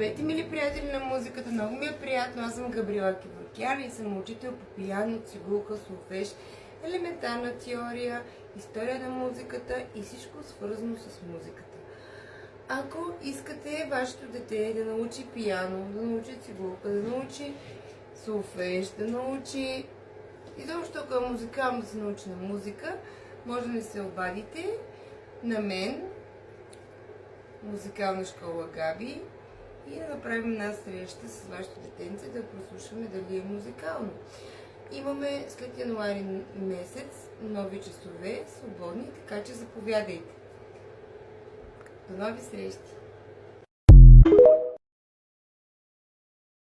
Здравейте, мили приятели на музиката! Много ми е приятно. Аз съм Габриела Кеворкян и съм учител по пиано, цигулка, солфеж, елементарна теория, история на музиката и всичко свързано с музиката. Ако искате вашето дете да научи пиано, да научи цигулка, да научи солфеж, да научи изобщо ако е музикално да се научи на музика, може да се обадите на мен, музикална школа Габи, и да направим една среща с вашето детенце, да прослушаме дали е музикално. Имаме след януари месец нови часове, свободни, така че заповядайте. До нови срещи!